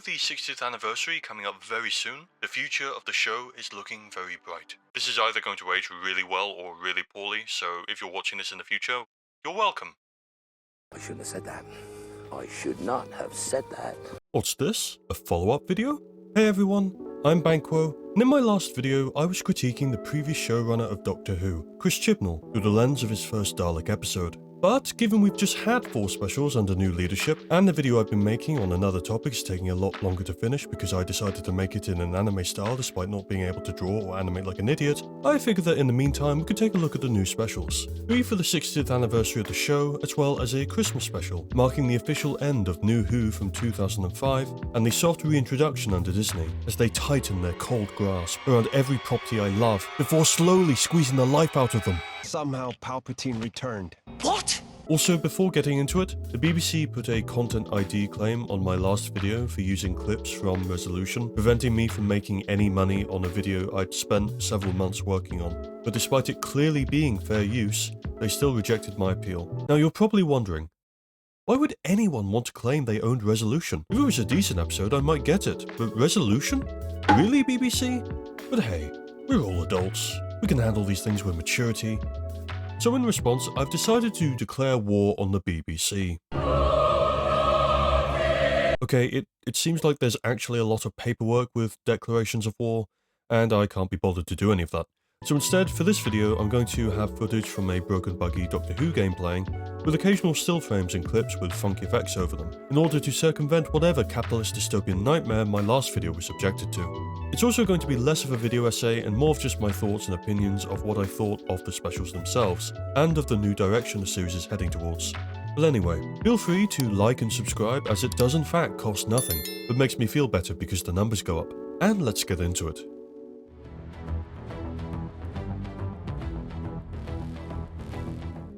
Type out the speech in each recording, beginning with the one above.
the 60th anniversary coming up very soon, the future of the show is looking very bright. This is either going to age really well or really poorly, so if you're watching this in the future, you're welcome. I shouldn't have said that. I should not have said that. What's this? A follow-up video? Hey everyone, I'm Banquo, and in my last video I was critiquing the previous showrunner of Doctor Who, Chris Chibnall, through the lens of his first Dalek episode. But given we've just had 4 specials under new leadership, and the video I've been making on another topic is taking a lot longer to finish because I decided to make it in an anime style despite not being able to draw or animate like an idiot, I figured that in the meantime we could take a look at the new specials. 3 for the 60th anniversary of the show, as well as a Christmas special, marking the official end of New Who from 2005, and the soft reintroduction under Disney, as they tighten their cold grasp around every property I love, before slowly squeezing the life out of them. Somehow Palpatine returned. What? Also, before getting into it, the BBC put a Content ID claim on my last video for using clips from Resolution, preventing me from making any money on a video I'd spent several months working on. But despite it clearly being fair use, they still rejected my appeal. Now you're probably wondering, why would anyone want to claim they owned Resolution? If it was a decent episode, I might get it, but Resolution? Really, BBC? But hey, we're all adults. We can handle these things with maturity. So in response, I've decided to declare war on the BBC. Okay, it seems like there's actually a lot of paperwork with declarations of war, and I can't be bothered to do any of that. So instead, for this video, I'm going to have footage from a broken buggy Doctor Who game playing, with occasional still frames and clips with funky effects over them, in order to circumvent whatever capitalist dystopian nightmare my last video was subjected to. It's also going to be less of a video essay and more of just my thoughts and opinions of what I thought of the specials themselves, and of the new direction the series is heading towards. But anyway, feel free to like and subscribe, as it does in fact cost nothing, but makes me feel better because the numbers go up. And let's get into it.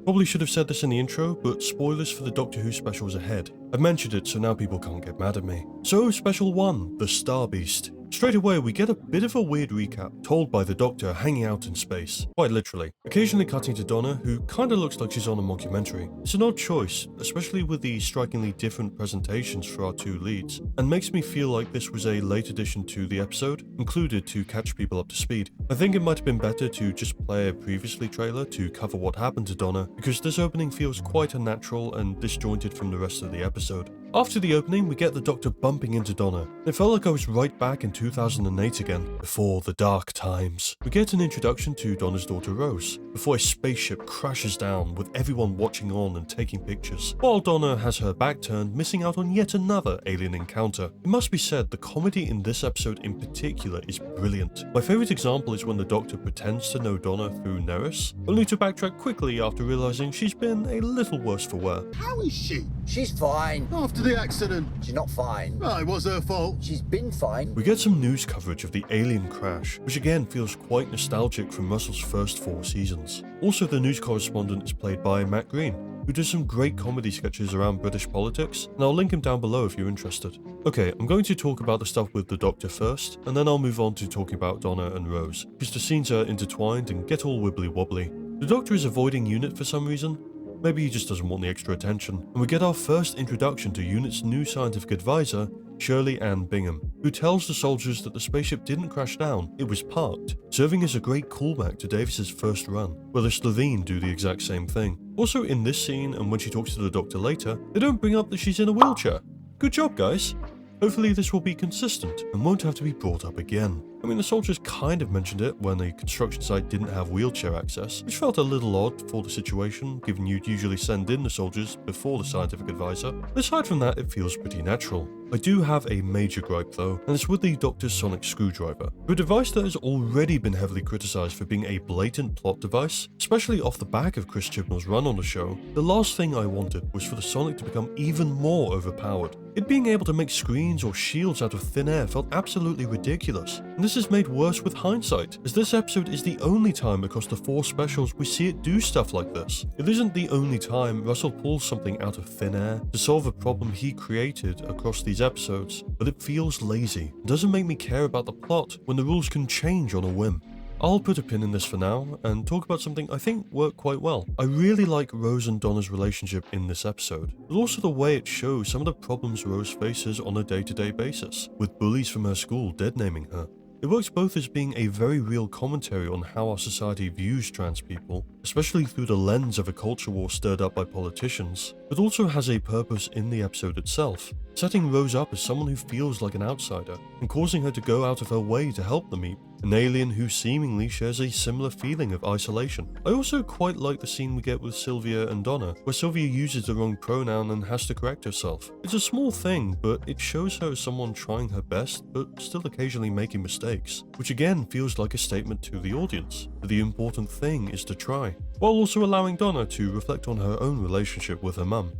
Probably should have said this in the intro, but spoilers for the Doctor Who specials ahead. I've mentioned it so now people can't get mad at me. So Special 1, The Star Beast. Straight away we get a bit of a weird recap, told by the Doctor hanging out in space, quite literally, occasionally cutting to Donna, who kinda looks like she's on a mockumentary. It's an odd choice, especially with the strikingly different presentations for our 2 leads, and makes me feel like this was a late addition to the episode, included to catch people up to speed. I think it might have been better to just play a previously trailer to cover what happened to Donna, because this opening feels quite unnatural and disjointed from the rest of the episode. After the opening, we get the Doctor bumping into Donna. It felt like I was right back in 2008 again, before the dark times. We get an introduction to Donna's daughter Rose, before a spaceship crashes down with everyone watching on and taking pictures, while Donna has her back turned, missing out on yet another alien encounter. It must be said, the comedy in this episode in particular is brilliant. My favourite example is when the Doctor pretends to know Donna through Neris, only to backtrack quickly after realising she's been a little worse for wear. How is she? She's fine. After the accident. She's not fine. It was her fault. She's been fine. We get some news coverage of the alien crash, which again feels quite nostalgic from Russell's first 4 seasons. Also, the news correspondent is played by Matt Green, who does some great comedy sketches around British politics, and I'll link him down below if you're interested. Okay, I'm going to talk about the stuff with the Doctor first, and then I'll move on to talking about Donna and Rose, because the scenes are intertwined and get all wibbly wobbly. The Doctor is avoiding UNIT for some reason. Maybe he just doesn't want the extra attention. And we get our first introduction to UNIT's new scientific advisor, Shirley Ann Bingham, who tells the soldiers that the spaceship didn't crash down, it was parked, serving as a great callback to Davies' first run, where the Slovene do the exact same thing. Also in this scene, and when she talks to the Doctor later, they don't bring up that she's in a wheelchair. Good job, guys. Hopefully this will be consistent and won't have to be brought up again. I mean, the soldiers kind of mentioned it when the construction site didn't have wheelchair access, which felt a little odd for the situation, given you'd usually send in the soldiers before the scientific advisor. But aside from that, it feels pretty natural. I do have a major gripe though, and it's with the Doctor's sonic screwdriver, a device that has already been heavily criticised for being a blatant plot device, especially off the back of Chris Chibnall's run on the show. The last thing I wanted was for the Sonic to become even more overpowered. It being able to make screens or shields out of thin air felt absolutely ridiculous, and this is made worse with hindsight, as this episode is the only time across the 4 specials we see it do stuff like this. It isn't the only time Russell pulls something out of thin air to solve a problem he created across these episodes, but it feels lazy. It doesn't make me care about the plot when the rules can change on a whim. I'll put a pin in this for now and talk about something I think worked quite well. I really like Rose and Donna's relationship in this episode, but also the way it shows some of the problems Rose faces on a day-to-day basis, with bullies from her school dead-naming her. It works both as being a very real commentary on how our society views trans people, especially through the lens of a culture war stirred up by politicians, but also has a purpose in the episode itself, setting Rose up as someone who feels like an outsider, and causing her to go out of her way to help the Meep, an alien who seemingly shares a similar feeling of isolation. I also quite like the scene we get with Sylvia and Donna, where Sylvia uses the wrong pronoun and has to correct herself. It's a small thing, but it shows her as someone trying her best, but still occasionally making mistakes, which again feels like a statement to the audience, that the important thing is to try, while also allowing Donna to reflect on her own relationship with her mum.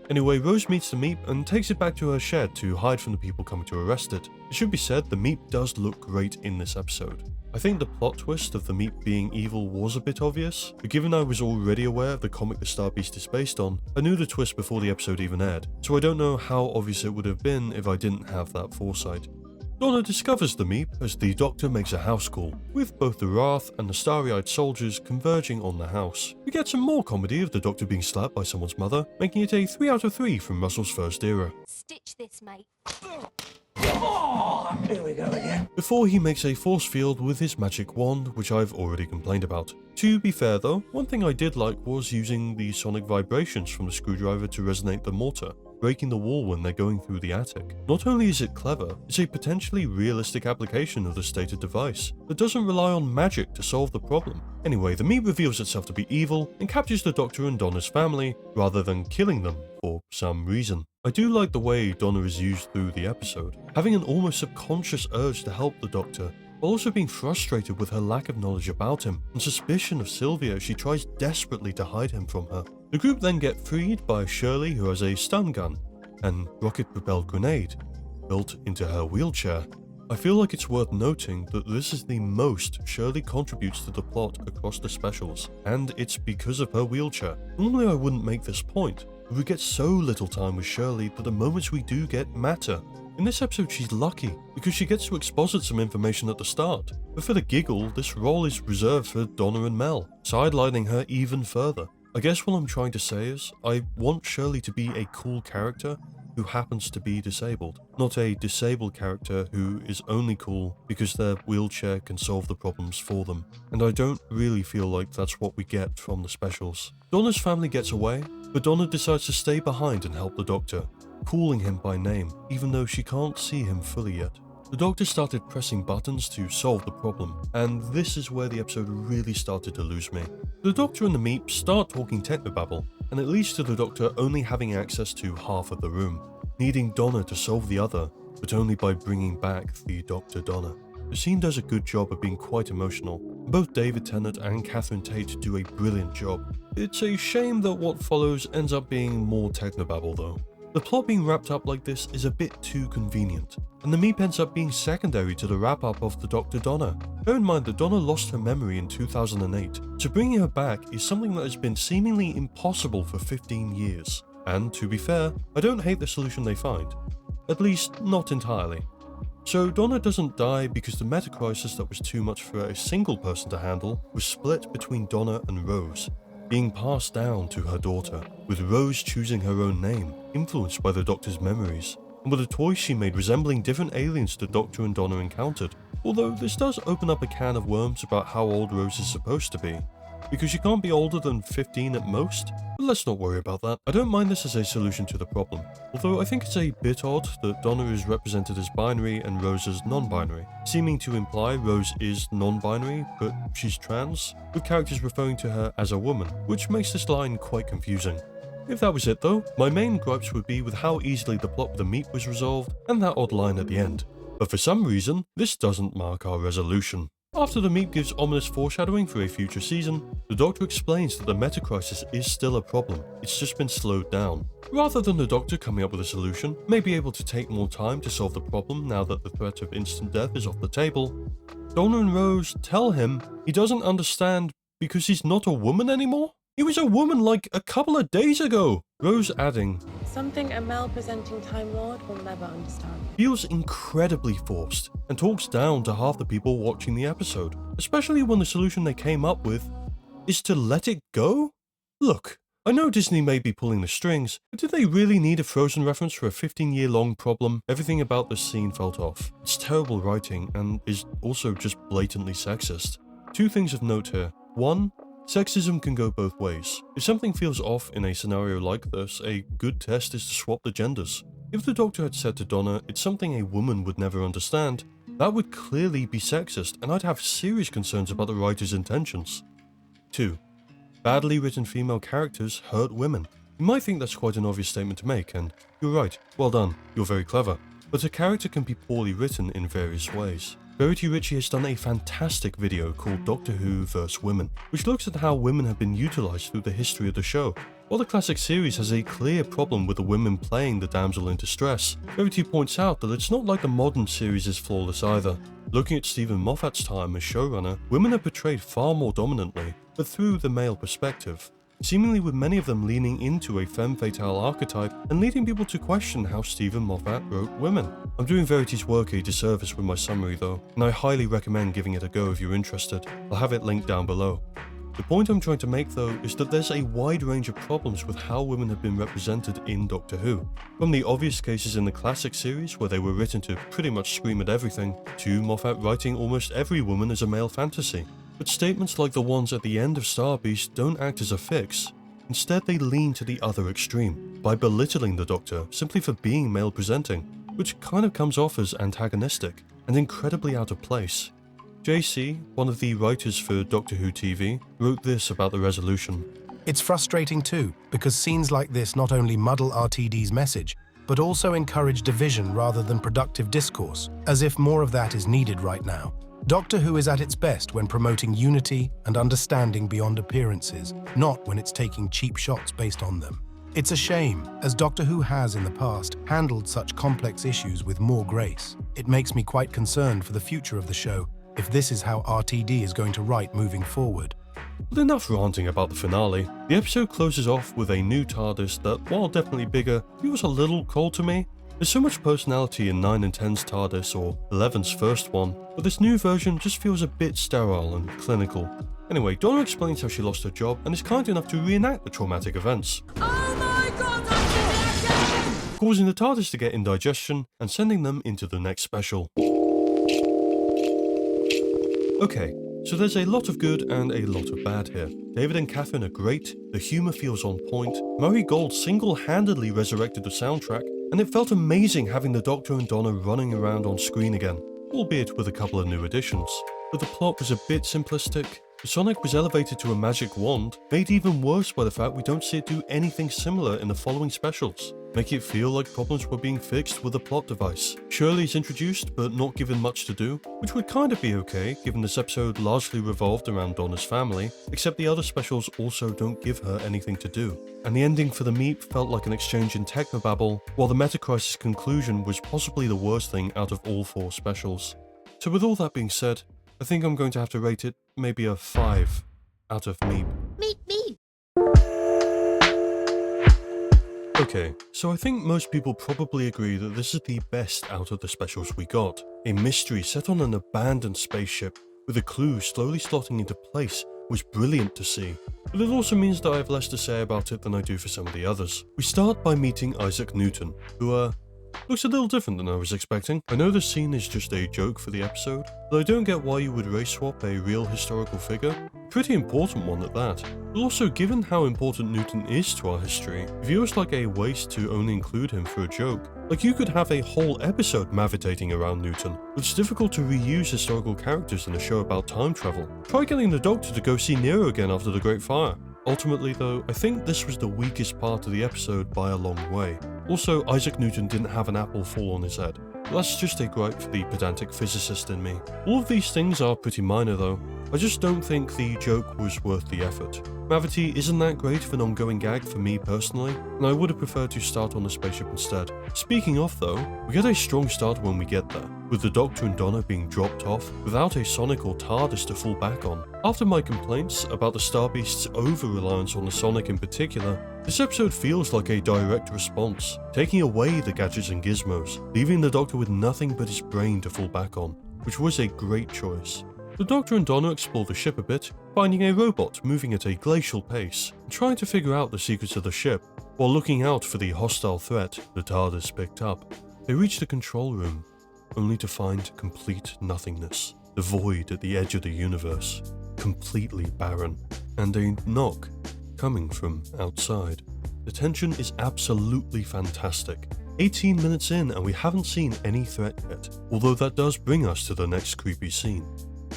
Anyway, Rose meets the Meep and takes it back to her shed to hide from the people coming to arrest it. It should be said, the Meep does look great in this episode. I think the plot twist of the Meep being evil was a bit obvious, but given I was already aware of the comic the Star Beast is based on, I knew the twist before the episode even aired, so I don't know how obvious it would have been if I didn't have that foresight. Donna discovers the Meep as the Doctor makes a house call, with both the Wrath and the starry-eyed soldiers converging on the house. We get some more comedy of the Doctor being slapped by someone's mother, making it a 3 out of 3 from Russell's first era. Stitch this, mate. Here we go again. Before he makes a force field with his magic wand, which I've already complained about. To be fair though, one thing I did like was using the sonic vibrations from the screwdriver to resonate the mortar, breaking the wall when they're going through the attic. Not only is it clever, it's a potentially realistic application of the stated device that doesn't rely on magic to solve the problem. Anyway, the Meep reveals itself to be evil and captures the Doctor and Donna's family rather than killing them for some reason. I do like the way Donna is used through the episode, having an almost subconscious urge to help the Doctor, while also being frustrated with her lack of knowledge about him and suspicion of Sylvia as she tries desperately to hide him from her. The group then get freed by Shirley, who has a stun gun and rocket-propelled grenade built into her wheelchair. I feel like it's worth noting that this is the most Shirley contributes to the plot across the specials, and it's because of her wheelchair. Normally I wouldn't make this point, but we get so little time with Shirley that the moments we do get matter. In this episode she's lucky, because she gets to exposit some information at the start, but for the Giggle, this role is reserved for Donna and Mel, sidelining her even further. I guess what I'm trying to say is, I want Shirley to be a cool character who happens to be disabled, not a disabled character who is only cool because their wheelchair can solve the problems for them. And I don't really feel like that's what we get from the specials. Donna's family gets away, but Donna decides to stay behind and help the Doctor, calling him by name, even though she can't see him fully yet. The Doctor started pressing buttons to solve the problem, and this is where the episode really started to lose me. The Doctor and the Meep start talking technobabble, and it leads to the Doctor only having access to half of the room, needing Donna to solve the other, but only by bringing back the Dr. Donna. The scene does a good job of being quite emotional, and both David Tennant and Catherine Tate do a brilliant job. It's a shame that what follows ends up being more technobabble though. The plot being wrapped up like this is a bit too convenient, and the Meep ends up being secondary to the wrap-up of the Dr. Donna. Bear in mind that Donna lost her memory in 2008, so bringing her back is something that has been seemingly impossible for 15 years. And to be fair, I don't hate the solution they find. At least, not entirely. So Donna doesn't die because the meta crisis that was too much for a single person to handle was split between Donna and Rose, being passed down to her daughter, with Rose choosing her own name, influenced by the Doctor's memories, and with the toys she made resembling different aliens the Doctor and Donna encountered. Although this does open up a can of worms about how old Rose is supposed to be, because she can't be older than 15 at most, but let's not worry about that. I don't mind this as a solution to the problem, although I think it's a bit odd that Donna is represented as binary and Rose as non-binary, seeming to imply Rose is non-binary, but she's trans, with characters referring to her as a woman, which makes this line quite confusing. If that was it though, my main gripes would be with how easily the plot with the Meep was resolved, and that odd line at the end. But for some reason, this doesn't mark our resolution. After the Meep gives ominous foreshadowing for a future season, the Doctor explains that the meta crisis is still a problem, it's just been slowed down. Rather than the Doctor coming up with a solution, may be able to take more time to solve the problem now that the threat of instant death is off the table, Donna and Rose tell him he doesn't understand because he's not a woman anymore? He was a woman like a couple of days ago. Rose adding, Something a male-presenting Time Lord will never understand. feels incredibly forced and talks down to half the people watching the episode, especially when the solution they came up with is to let it go? Look, I know Disney may be pulling the strings, but did they really need a Frozen reference for a 15-year-long problem? Everything about this scene felt off. It's terrible writing and is also just blatantly sexist. Two things of note here. One, sexism can go both ways. If something feels off in a scenario like this, a good test is to swap the genders. If the Doctor had said to Donna, it's something a woman would never understand, that would clearly be sexist, and I'd have serious concerns about the writer's intentions. 2. Badly written female characters hurt women. You might think that's quite an obvious statement to make, and you're right, well done, you're very clever. But a character can be poorly written in various ways. Verity Ritchie has done a fantastic video called Doctor Who vs. Women, which looks at how women have been utilised through the history of the show. While the classic series has a clear problem with the women playing the damsel in distress, Verity points out that it's not like the modern series is flawless either. Looking at Stephen Moffat's time as showrunner, women are portrayed far more dominantly, but through the male perspective, seemingly with many of them leaning into a femme fatale archetype and leading people to question how Stephen Moffat wrote women. I'm doing Verity's work a disservice with my summary though, and I highly recommend giving it a go if you're interested. I'll have it linked down below. The point I'm trying to make though is that there's a wide range of problems with how women have been represented in Doctor Who. From the obvious cases in the classic series where they were written to pretty much scream at everything, to Moffat writing almost every woman as a male fantasy. But statements like the ones at the end of Star Beast don't act as a fix. Instead they lean to the other extreme, by belittling the Doctor simply for being male presenting, which kind of comes off as antagonistic and incredibly out of place. JC, one of the writers for Doctor Who TV, wrote this about the resolution. It's frustrating too, because scenes like this not only muddle RTD's message, but also encourage division rather than productive discourse, as if more of that is needed right now. Doctor Who is at its best when promoting unity and understanding beyond appearances, not when it's taking cheap shots based on them. It's a shame, as Doctor Who has in the past handled such complex issues with more grace. It makes me quite concerned for the future of the show, if this is how RTD is going to write moving forward. But enough ranting about the finale. The episode closes off with a new TARDIS that, while definitely bigger, feels a little cold to me. There's so much personality in 9 and 10's TARDIS or 11's first one, but this new version just feels a bit sterile and clinical. Anyway, Donna explains how she lost her job and is kind enough to reenact the traumatic events, causing the TARDIS to get indigestion and sending them into the next special. Okay, so there's a lot of good and a lot of bad here. David and Catherine are great, the humour feels on point, Murray Gold single-handedly resurrected the soundtrack, and it felt amazing having the Doctor and Donna running around on screen again, albeit with a couple of new additions. But the plot was a bit simplistic. The Sonic was elevated to a magic wand, made even worse by the fact we don't see it do anything similar in the following specials, making it feel like problems were being fixed with a plot device. Shirley's introduced, but not given much to do, which would kind of be okay, given this episode largely revolved around Donna's family, except the other specials also don't give her anything to do. And the ending for the Meep felt like an exchange in technobabble, while the Metacrisis conclusion was possibly the worst thing out of all 4 specials. So with all that being said, I think I'm going to have to rate it maybe a 5 out of Meep. Meep. Okay, so I think most people probably agree that this is the best out of the specials we got. A mystery set on an abandoned spaceship, with a clue slowly slotting into place, was brilliant to see. But it also means that I have less to say about it than I do for some of the others. We start by meeting Isaac Newton, who looks a little different than I was expecting. I know this scene is just a joke for the episode, but I don't get why you would race swap a real historical figure. A pretty important one at that. But also, given how important Newton is to our history, it feels like a waste to only include him for a joke. Like you could have a whole episode mavitating around Newton, but it's difficult to reuse historical characters in a show about time travel. Try getting the Doctor to go see Nero again after the Great Fire. Ultimately though, I think this was the weakest part of the episode by a long way. Also, Isaac Newton didn't have an apple fall on his head. But that's just a gripe for the pedantic physicist in me. All of these things are pretty minor though. I just don't think the joke was worth the effort. Gravity isn't that great of an ongoing gag for me personally, and I would have preferred to start on a spaceship instead. Speaking of though, we get a strong start when we get there, with the Doctor and Donna being dropped off without a Sonic or TARDIS to fall back on. After my complaints about the Star Beast's over-reliance on the Sonic in particular, this episode feels like a direct response, taking away the gadgets and gizmos, leaving the Doctor with nothing but his brain to fall back on, which was a great choice. The Doctor and Donna explore the ship a bit, finding a robot moving at a glacial pace, and trying to figure out the secrets of the ship, while looking out for the hostile threat the TARDIS picked up. They reach the control room, only to find complete nothingness, the void at the edge of the universe, completely barren, and a knock coming from outside. The tension is absolutely fantastic. 18 minutes in and we haven't seen any threat yet, although that does bring us to the next creepy scene.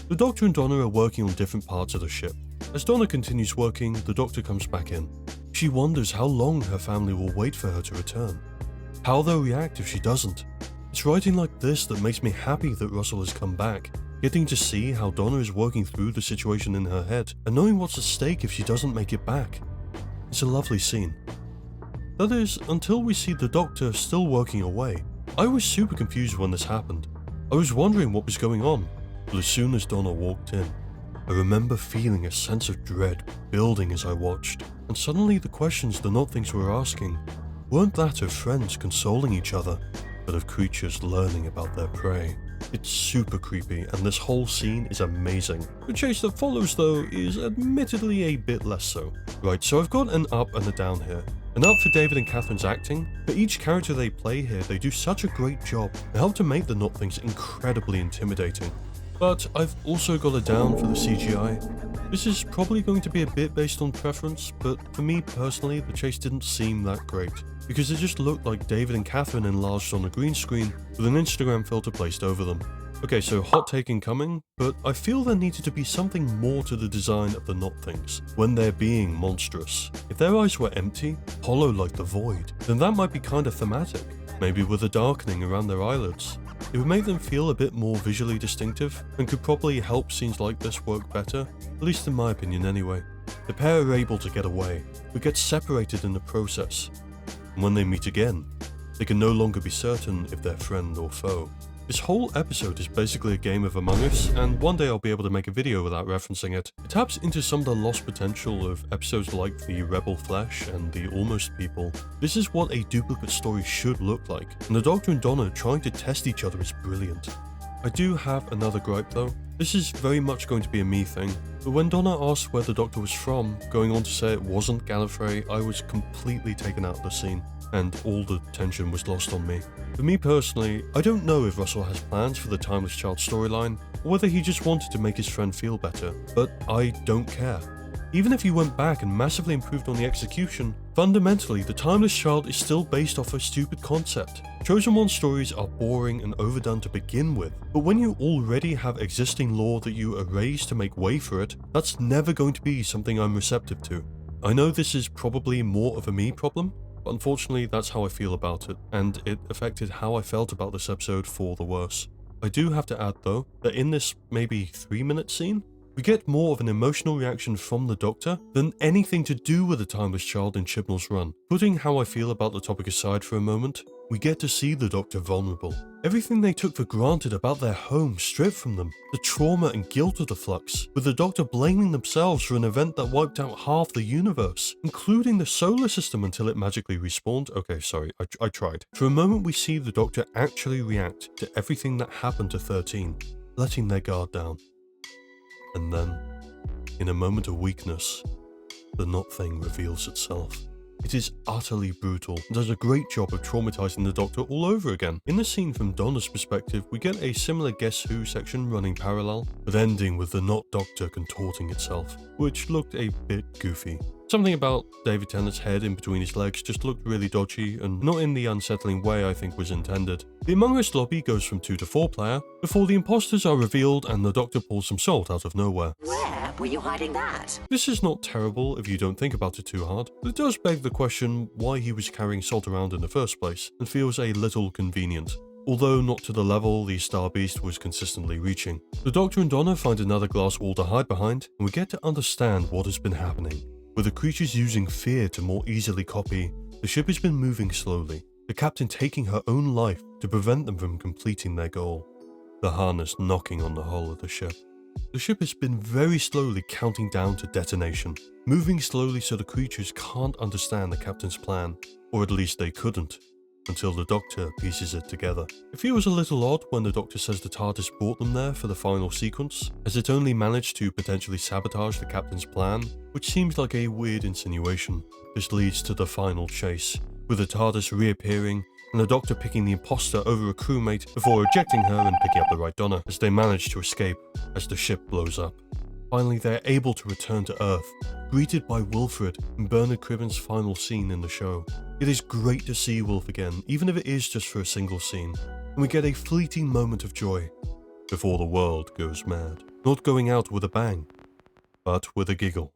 The Doctor and Donna are working on different parts of the ship. As Donna continues working, the Doctor comes back in. She wonders how long her family will wait for her to return. How they'll react if she doesn't. It's writing like this that makes me happy that Russell has come back, getting to see how Donna is working through the situation in her head, and knowing what's at stake if she doesn't make it back. It's a lovely scene. That is, until we see the Doctor still working away. I was super confused when this happened. I was wondering what was going on. But as soon as Donna walked in, I remember feeling a sense of dread building as I watched, and suddenly the questions the Nothings were asking weren't that of friends consoling each other, but of creatures learning about their prey. It's super creepy, and this whole scene is amazing. The chase that follows though is admittedly a bit less so. Right, so I've got an up and a down here. An up for David and Catherine's acting. For each character they play here, they do such a great job and help to make the Nothings incredibly intimidating. But I've also got a down for the CGI. This is probably going to be a bit based on preference, but for me personally, the chase didn't seem that great, because it just looked like David and Catherine enlarged on a green screen with an Instagram filter placed over them. Okay, so hot take incoming, but I feel there needed to be something more to the design of the Nothings when they're being monstrous. If their eyes were empty, hollow like the void, then that might be kinda thematic, maybe with a darkening around their eyelids. It would make them feel a bit more visually distinctive, and could probably help scenes like this work better, at least in my opinion anyway. The pair are able to get away, but get separated in the process, and when they meet again, they can no longer be certain if they're friend or foe. This whole episode is basically a game of Among Us, and one day I'll be able to make a video without referencing it. It taps into some of the lost potential of episodes like the Rebel Flesh and the Almost People. This is what a duplicate story should look like, and the Doctor and Donna trying to test each other is brilliant. I do have another gripe though. This is very much going to be a me thing, but when Donna asked where the Doctor was from, going on to say it wasn't Gallifrey, I was completely taken out of the scene, and all the tension was lost on me. For me personally, I don't know if Russell has plans for the Timeless Child storyline, or whether he just wanted to make his friend feel better, but I don't care. Even if he went back and massively improved on the execution, fundamentally the Timeless Child is still based off a stupid concept. Chosen One stories are boring and overdone to begin with, but when you already have existing lore that you erase to make way for it, that's never going to be something I'm receptive to. I know this is probably more of a me problem, but unfortunately that's how I feel about it, and it affected how I felt about this episode for the worse. I do have to add though, that in this maybe 3-minute scene, we get more of an emotional reaction from the Doctor than anything to do with the Timeless Child in Chibnall's run. Putting how I feel about the topic aside for a moment, we get to see the Doctor vulnerable. Everything they took for granted about their home stripped from them, the trauma and guilt of the Flux, with the Doctor blaming themselves for an event that wiped out half the universe, including the solar system until it magically respawned. Okay, sorry, I tried. For a moment we see the Doctor actually react to everything that happened to 13, letting their guard down. And then, in a moment of weakness, the Not Thing reveals itself. It is utterly brutal and does a great job of traumatizing the Doctor all over again. In the scene from Donna's perspective, we get a similar Guess Who section running parallel, but ending with the Not Doctor contorting itself, which looked a bit goofy. Something about David Tennant's head in between his legs just looked really dodgy and not in the unsettling way I think was intended. The Among Us lobby goes from 2 to 4 player before the imposters are revealed and the Doctor pulls some salt out of nowhere. Where were you hiding that? This is not terrible if you don't think about it too hard, but it does beg the question why he was carrying salt around in the first place and feels a little convenient. Although not to the level the Star Beast was consistently reaching. The Doctor and Donna find another glass wall to hide behind, and we get to understand what has been happening. With the creatures using fear to more easily copy, the ship has been moving slowly, the captain taking her own life to prevent them from completing their goal. The harness knocking on the hull of the ship. The ship has been very slowly counting down to detonation, moving slowly so the creatures can't understand the captain's plan, or at least they couldn't, until the Doctor pieces it together. It feels a little odd when the Doctor says the TARDIS brought them there for the final sequence, as it only managed to potentially sabotage the captain's plan, which seems like a weird insinuation. This leads to the final chase, with the TARDIS reappearing and the Doctor picking the imposter over a crewmate before ejecting her and picking up the right Donna as they manage to escape as the ship blows up. Finally, they're able to return to Earth, greeted by Wilfred in Bernard Cribben's final scene in the show. It is great to see Wilf again, even if it is just for a single scene, and we get a fleeting moment of joy before the world goes mad. Not going out with a bang, but with a giggle.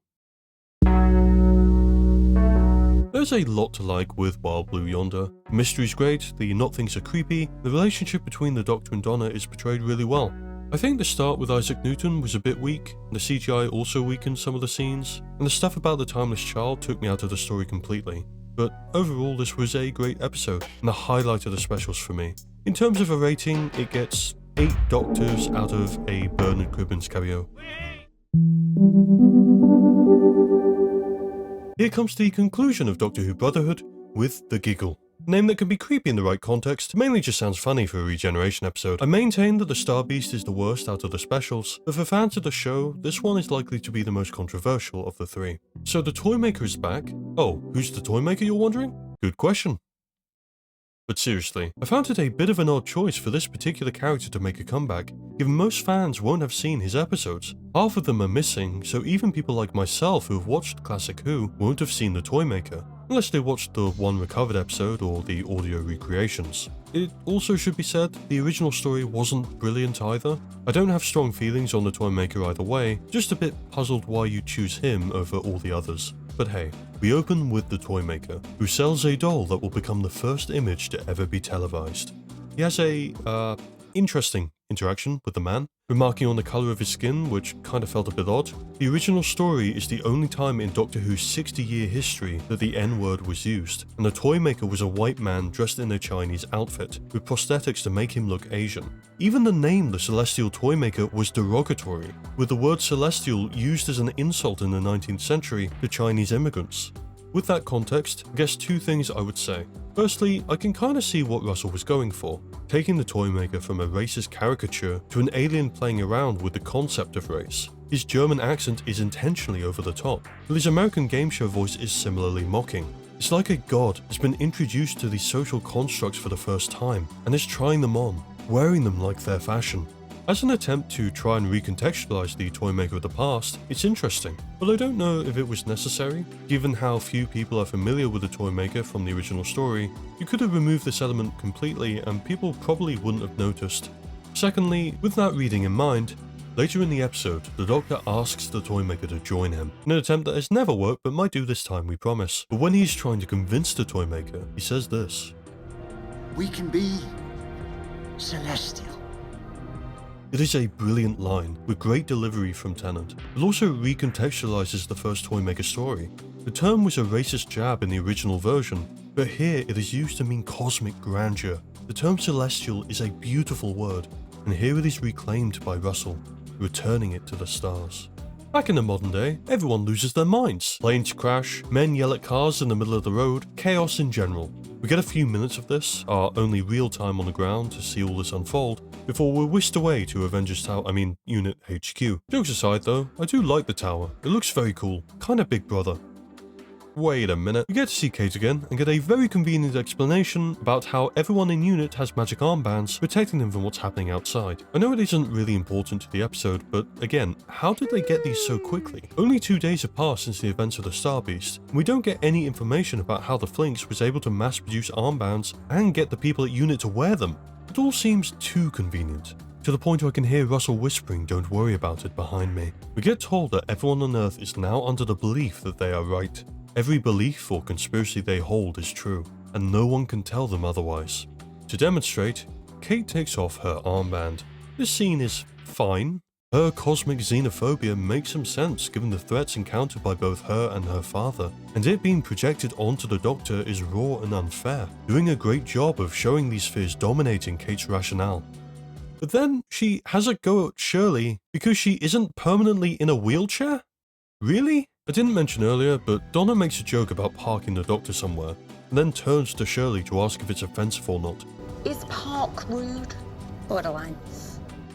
There's a lot to like with Wild Blue Yonder. The mystery's great, the not things are creepy, the relationship between the Doctor and Donna is portrayed really well. I think the start with Isaac Newton was a bit weak, and the CGI also weakened some of the scenes, and the stuff about the timeless child took me out of the story completely. But overall this was a great episode, and the highlight of the specials for me. In terms of a rating, it gets 8 Doctors out of a Bernard Cribben's cameo. Here comes the conclusion of Doctor Who Brotherhood with the Giggle. A name that can be creepy in the right context, mainly just sounds funny for a regeneration episode. I maintain that the Star Beast is the worst out of the specials, but for fans of the show, this one is likely to be the most controversial of the 3. So the Toymaker is back? Oh, who's the Toymaker, you're wondering? Good question. But seriously, I found it a bit of an odd choice for this particular character to make a comeback, given most fans won't have seen his episodes. Half of them are missing, so even people like myself who have watched Classic Who won't have seen the Toymaker, unless they watched the one recovered episode or the audio recreations. It also should be said, the original story wasn't brilliant either. I don't have strong feelings on the Toymaker either way, just a bit puzzled why you choose him over all the others. But hey, we open with the Toymaker, who sells a doll that will become the first image to ever be televised. He has a, interesting interaction with the man, remarking on the colour of his skin, which kinda felt a bit odd. The original story is the only time in Doctor Who's 60-year history that the N-word was used, and the Toymaker was a white man dressed in a Chinese outfit, with prosthetics to make him look Asian. Even the name the Celestial Toymaker was derogatory, with the word Celestial used as an insult in the 19th century to Chinese immigrants. With that context, I guess 2 things I would say. Firstly, I can kinda see what Russell was going for, taking the Toymaker from a racist caricature to an alien playing around with the concept of race. His German accent is intentionally over the top, but his American game show voice is similarly mocking. It's like a god has been introduced to these social constructs for the first time, and is trying them on, wearing them like their fashion. As an attempt to try and recontextualize the Toymaker of the past, it's interesting, but I don't know if it was necessary. Given how few people are familiar with the Toymaker from the original story, you could have removed this element completely and people probably wouldn't have noticed. Secondly, with that reading in mind, later in the episode, the Doctor asks the Toymaker to join him, in an attempt that has never worked but might do this time, we promise. But when he's trying to convince the Toymaker, he says this. We can be celestial. It is a brilliant line, with great delivery from Tennant. It also recontextualizes the first Toymaker story. The term was a racist jab in the original version, but here it is used to mean cosmic grandeur. The term celestial is a beautiful word, and here it is reclaimed by Russell, returning it to the stars. Back in the modern day, everyone loses their minds. Planes crash, men yell at cars in the middle of the road, chaos in general. We get a few minutes of this, our only real time on the ground to see all this unfold, before we're whisked away to Avengers Unit HQ. Jokes aside though, I do like the tower. It looks very cool, kinda Big Brother. wait a minute. We get to see Kate again and get a very convenient explanation about how everyone in unit has magic armbands protecting them from what's happening outside. I know it isn't really important to the episode, but again, how did they get these so quickly? Only 2 days have passed since the events of the Star Beast, and we don't get any information about how the Flinks was able to mass produce armbands and get the people at unit to wear them. It all seems too convenient, to the point where I can hear Russell whispering "don't worry about it" behind me. We get told that everyone on Earth is now under the belief that they are right. Every belief or conspiracy they hold is true, and no one can tell them otherwise. To demonstrate, Kate takes off her armband. This scene is fine. Her cosmic xenophobia makes some sense given the threats encountered by both her and her father, and it being projected onto the Doctor is raw and unfair, doing a great job of showing these fears dominating Kate's rationale. But then she has a go at Shirley because she isn't permanently in a wheelchair? Really? I didn't mention earlier, but Donna makes a joke about parking the Doctor somewhere, and then turns to Shirley to ask if it's offensive or not. Is park rude? Borderline.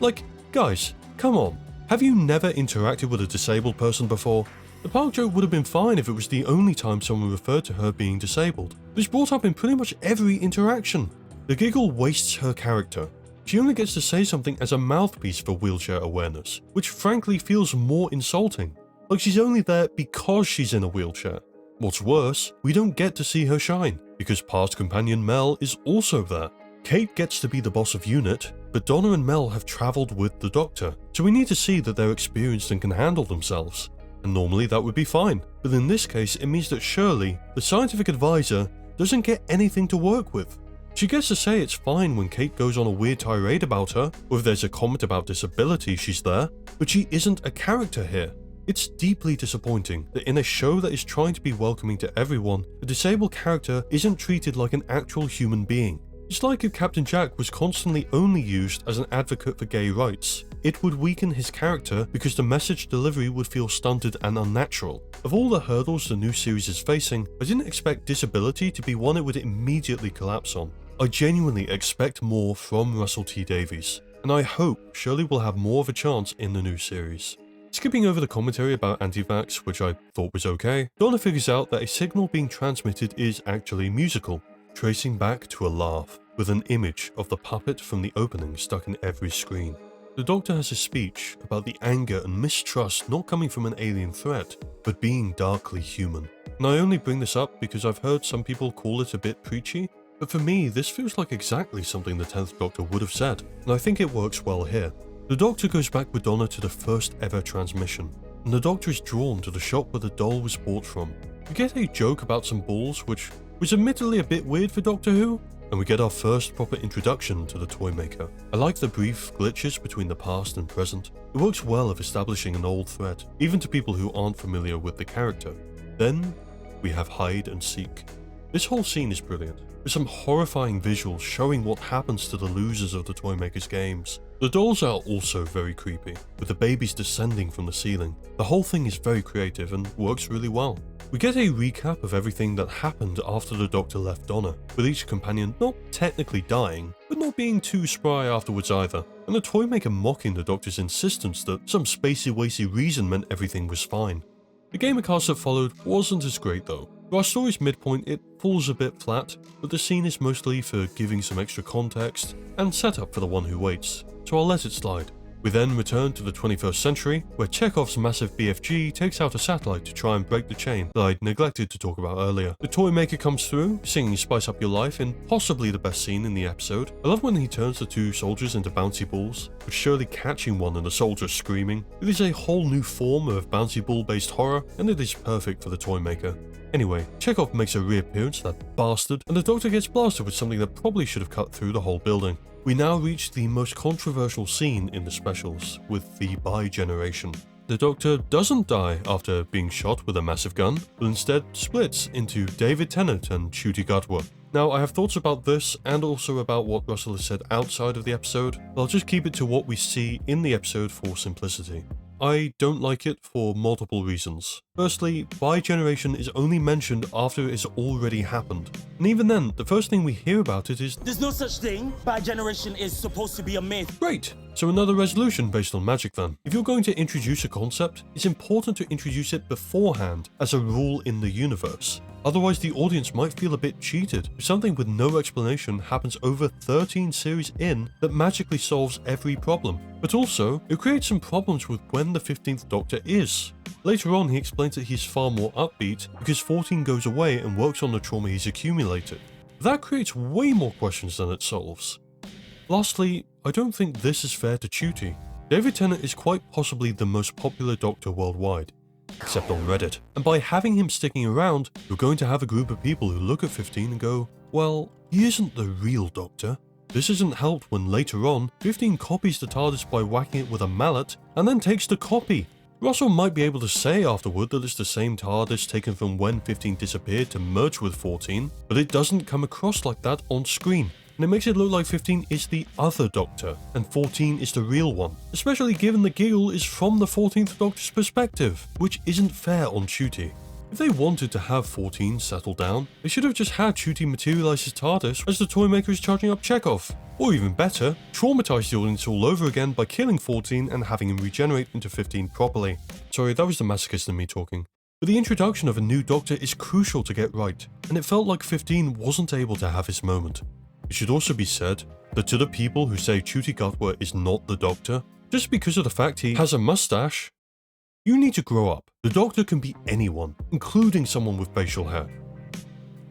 Like, guys, come on. Have you never interacted with a disabled person before? The park joke would have been fine if it was the only time someone referred to her being disabled, but it's brought up in pretty much every interaction. The Giggle wastes her character. She only gets to say something as a mouthpiece for wheelchair awareness, which frankly feels more insulting. Like she's only there because she's in a wheelchair. What's worse, we don't get to see her shine, because past companion Mel is also there. Kate gets to be the boss of unit, but Donna and Mel have travelled with the Doctor, so we need to see that they're experienced and can handle themselves. And normally that would be fine, but in this case it means that Shirley, the scientific advisor, doesn't get anything to work with. She gets to say it's fine when Kate goes on a weird tirade about her, or if there's a comment about disability she's there, but she isn't a character here. It's deeply disappointing that in a show that is trying to be welcoming to everyone, a disabled character isn't treated like an actual human being. It's like if Captain Jack was constantly only used as an advocate for gay rights. It would weaken his character because the message delivery would feel stunted and unnatural. Of all the hurdles the new series is facing, I didn't expect disability to be one it would immediately collapse on. I genuinely expect more from Russell T Davies, and I hope Shirley will have more of a chance in the new series. Skipping over the commentary about anti-vax, which I thought was okay, Donna figures out that a signal being transmitted is actually musical, tracing back to a laugh, with an image of the puppet from the opening stuck in every screen. The Doctor has a speech about the anger and mistrust not coming from an alien threat, but being darkly human. And I only bring this up because I've heard some people call it a bit preachy, but for me this feels like exactly something the 10th Doctor would have said, and I think it works well here. The Doctor goes back with Donna to the first ever transmission, and the Doctor is drawn to the shop where the doll was bought from. We get a joke about some balls, which was admittedly a bit weird for Doctor Who, and we get our first proper introduction to the toy maker. I like the brief glitches between the past and present. It works well of establishing an old threat, even to people who aren't familiar with the character. Then, we have hide and seek. This whole scene is brilliant, with some horrifying visuals showing what happens to the losers of the toy maker's games. The dolls are also very creepy, with the babies descending from the ceiling. The whole thing is very creative and works really well. We get a recap of everything that happened after the Doctor left Donna, with each companion not technically dying, but not being too spry afterwards either, and the toy maker mocking the Doctor's insistence that some spacey-wacy reason meant everything was fine. The gamercast that followed wasn't as great though. For our story's midpoint, it falls a bit flat, but the scene is mostly for giving some extra context and setup for the one who waits, so I'll let it slide. We then return to the 21st century, where Chekhov's massive BFG takes out a satellite to try and break the chain that I'd neglected to talk about earlier. The toy maker comes through, singing Spice Up Your Life in possibly the best scene in the episode. I love when he turns the two soldiers into bouncy balls, with Shirley catching one and the soldier screaming. It is a whole new form of bouncy ball based horror, and it is perfect for the toy maker. Anyway, Chekhov makes a reappearance, that bastard, and the Doctor gets blasted with something that probably should have cut through the whole building. We now reach the most controversial scene in the specials, with the bi-generation. The Doctor doesn't die after being shot with a massive gun, but instead splits into David Tennant and Ncuti Gatwa. Now, I have thoughts about this and also about what Russell has said outside of the episode, but I'll just keep it to what we see in the episode for simplicity. I don't like it for multiple reasons. Firstly, bi-generation is only mentioned after it has already happened. And even then, the first thing we hear about it is, "There's no such thing. Bi-generation is supposed to be a myth." great! So another resolution based on magic then. If you're going to introduce a concept, it's important to introduce it beforehand as a rule in the universe. Otherwise the audience might feel a bit cheated if something with no explanation happens over 13 series in that magically solves every problem. But also, it creates some problems with when the 15th Doctor is. Later on he explains that he's far more upbeat because 14 goes away and works on the trauma he's accumulated. That creates way more questions than it solves. Lastly, I don't think this is fair to Ncuti. David Tennant is quite possibly the most popular Doctor worldwide, except on Reddit. And by having him sticking around, you're going to have a group of people who look at 15 and go, well, he isn't the real Doctor. This isn't helped when later on, 15 copies the TARDIS by whacking it with a mallet, and then takes the copy. Russell might be able to say afterward that it's the same TARDIS taken from when 15 disappeared to merge with 14, but it doesn't come across like that on screen. And it makes it look like 15 is the other Doctor, and 14 is the real one, especially given the Giggle is from the 14th Doctor's perspective, which isn't fair on Ncuti. If they wanted to have 14 settle down, they should have just had Ncuti materialise his TARDIS as the Toymaker is charging up Chekhov. Or even better, traumatise the audience all over again by killing 14 and having him regenerate into 15 properly. Sorry, that was the masochist in me talking. But the introduction of a new Doctor is crucial to get right, and it felt like 15 wasn't able to have his moment. It should also be said that to the people who say Ncuti Gatwa is not the Doctor, just because of the fact he has a mustache, you need to grow up. The Doctor can be anyone, including someone with facial hair.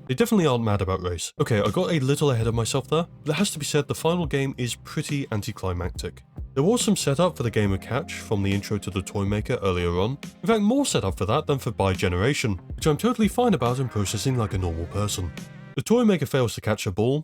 They definitely aren't mad about race. Okay, I got a little ahead of myself there, but it has to be said the final game is pretty anticlimactic. There was some setup for the game of catch from the intro to the Toymaker earlier on, in fact more setup for that than for bi-generation, which I'm totally fine about and processing like a normal person. The Toymaker fails to catch a ball,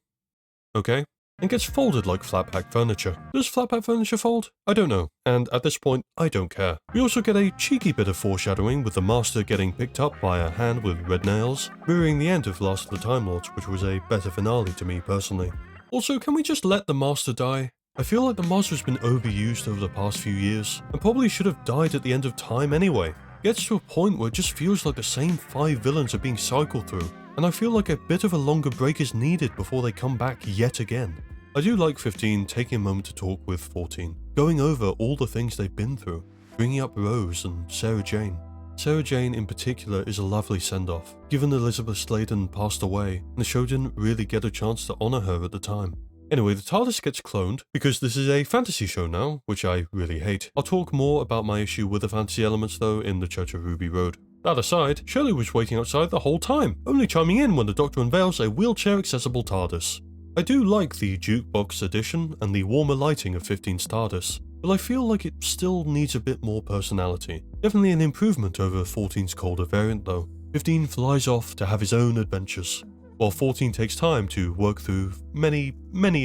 okay, and gets folded like flat-pack furniture. Does flat-pack furniture fold? I don't know, and at this point, I don't care. We also get a cheeky bit of foreshadowing with the Master getting picked up by a hand with red nails, mirroring the end of Last of the Time Lords, which was a better finale to me personally. Also, can we just let the Master die? I feel like the Master has been overused over the past few years, and probably should have died at the end of time anyway. It gets to a point where it just feels like the same 5 villains are being cycled through, and I feel like a bit of a longer break is needed before they come back yet again. I do like 15 taking a moment to talk with 14, going over all the things they've been through, bringing up Rose and Sarah Jane. Sarah Jane in particular is a lovely send-off, given Elizabeth Sladen passed away and the show didn't really get a chance to honour her at the time. Anyway, the TARDIS gets cloned, because this is a fantasy show now, which I really hate. I'll talk more about my issue with the fantasy elements though in the Church of Ruby Road. That aside, Shirley was waiting outside the whole time, only chiming in when the Doctor unveils a wheelchair-accessible TARDIS. I do like the jukebox addition and the warmer lighting of 15's TARDIS, but I feel like it still needs a bit more personality. Definitely an improvement over 14's colder variant though. 15 flies off to have his own adventures, while 14 takes time to work through many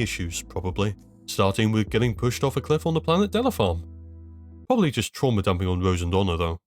issues probably, starting with getting pushed off a cliff on the planet Delafarm. Probably just trauma dumping on Rose and Donna though.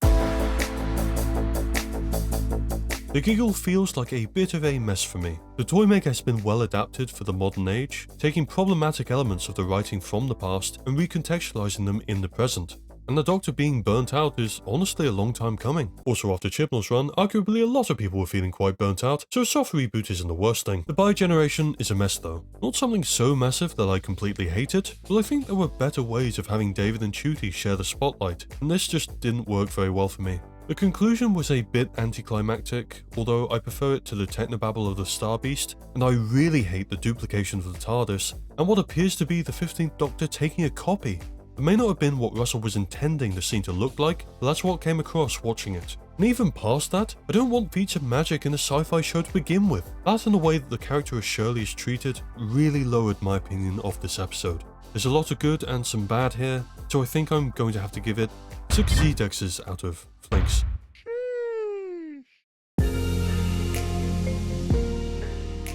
The Giggle feels like a bit of a mess for me. The Toymaker has been well adapted for the modern age, taking problematic elements of the writing from the past and recontextualizing them in the present. And the Doctor being burnt out is honestly a long time coming. Also after Chibnall's run, arguably a lot of people were feeling quite burnt out, so a soft reboot isn't the worst thing. The bi-generation is a mess though. Not something so massive that I completely hate it, but I think there were better ways of having David and Ncuti share the spotlight, and this just didn't work very well for me. The conclusion was a bit anticlimactic, although I prefer it to the technobabble of the Star Beast, and I really hate the duplication of the TARDIS, and what appears to be the 15th Doctor taking a copy. It may not have been what Russell was intending the scene to look like, but that's what came across watching it. And even past that, I don't want featured magic in a sci-fi show to begin with. That and the way that the character of Shirley is treated really lowered my opinion of this episode. There's a lot of good and some bad here, so I think I'm going to have to give it 6 Z-Dexes out of Flinks.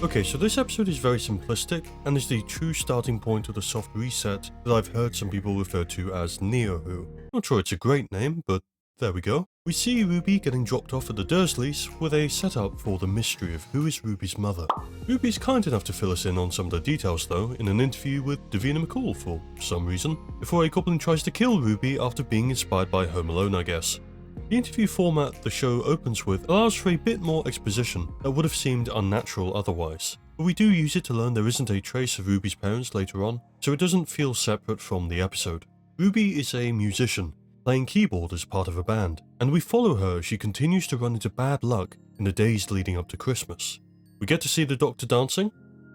Okay, so this episode is very simplistic and is the true starting point of the soft reset that I've heard some people refer to as Neo-Who. Not sure it's a great name, but there we go. We see Ruby getting dropped off at the Dursleys with a setup for the mystery of who is Ruby's mother. Ruby's kind enough to fill us in on some of the details though in an interview with Davina McCall for some reason, before a goblin tries to kill Ruby after being inspired by Home Alone, I guess. The interview format the show opens with allows for a bit more exposition that would have seemed unnatural otherwise, but we do use it to learn there isn't a trace of Ruby's parents later on, so it doesn't feel separate from the episode. Ruby is a musician, playing keyboard as part of a band, and we follow her as she continues to run into bad luck in the days leading up to Christmas. We get to see the Doctor dancing,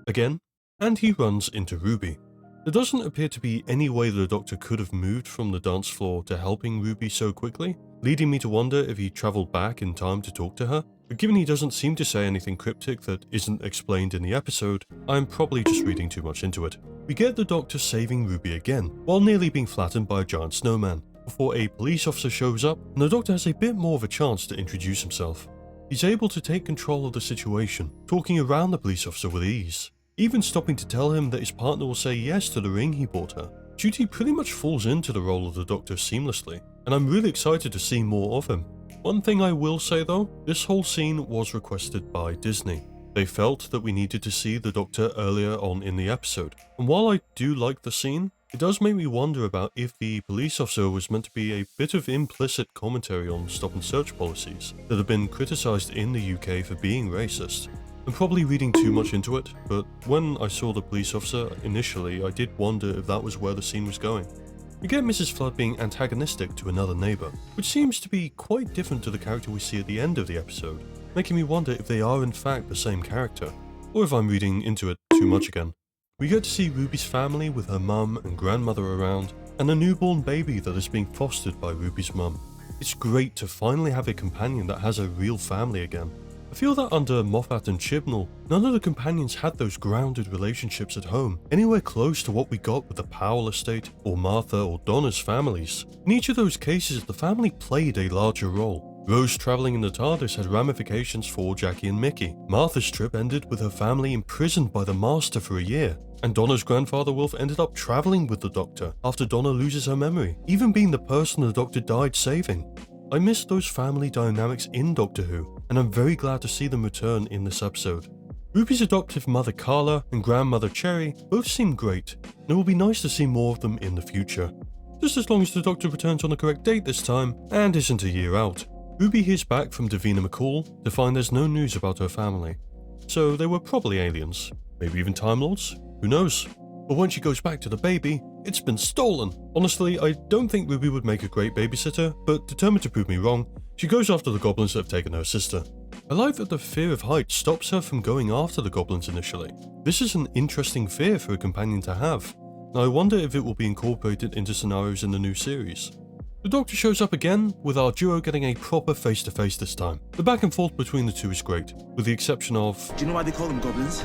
again, and he runs into Ruby. There doesn't appear to be any way the Doctor could have moved from the dance floor to helping Ruby so quickly, leading me to wonder if he travelled back in time to talk to her, but given he doesn't seem to say anything cryptic that isn't explained in the episode, I'm probably just reading too much into it. We get the Doctor saving Ruby again, while nearly being flattened by a giant snowman, before a police officer shows up and the Doctor has a bit more of a chance to introduce himself. He's able to take control of the situation, talking around the police officer with ease, even stopping to tell him that his partner will say yes to the ring he bought her. Ncuti pretty much falls into the role of the Doctor seamlessly, and I'm really excited to see more of him. One thing I will say though, this whole scene was requested by Disney. They felt that we needed to see the Doctor earlier on in the episode, and while I do like the scene, it does make me wonder about if the police officer was meant to be a bit of implicit commentary on stop and search policies that have been criticised in the UK for being racist. I'm probably reading too much into it, but when I saw the police officer initially, I did wonder if that was where the scene was going. We get Mrs. Flood being antagonistic to another neighbour, which seems to be quite different to the character we see at the end of the episode, making me wonder if they are in fact the same character, or if I'm reading into it too much again. We get to see Ruby's family with her mum and grandmother around, and a newborn baby that is being fostered by Ruby's mum. It's great to finally have a companion that has a real family again. I feel that under Moffat and Chibnall, none of the companions had those grounded relationships at home, anywhere close to what we got with the Powell estate, or Martha or Donna's families. In each of those cases, the family played a larger role. Rose travelling in the TARDIS had ramifications for Jackie and Mickey. Martha's trip ended with her family imprisoned by the Master for a year, and Donna's grandfather Wilf ended up travelling with the Doctor after Donna loses her memory, even being the person the Doctor died saving. I missed those family dynamics in Doctor Who, and I'm very glad to see them return in this episode. Ruby's adoptive mother Carla and grandmother Cherry both seem great, and it will be nice to see more of them in the future. Just as long as the Doctor returns on the correct date this time, and isn't a year out. Ruby hears back from Davina McCall to find there's no news about her family. So they were probably aliens, maybe even Time Lords, who knows? But when she goes back to the baby, it's been stolen. Honestly, I don't think Ruby would make a great babysitter, but determined to prove me wrong, she goes after the goblins that have taken her sister. I like that the fear of heights stops her from going after the goblins initially. This is an interesting fear for a companion to have, and I wonder if it will be incorporated into scenarios in the new series. The Doctor shows up again, with our duo getting a proper face-to-face this time. The back and forth between the two is great, with the exception of... Do you know why they call them goblins?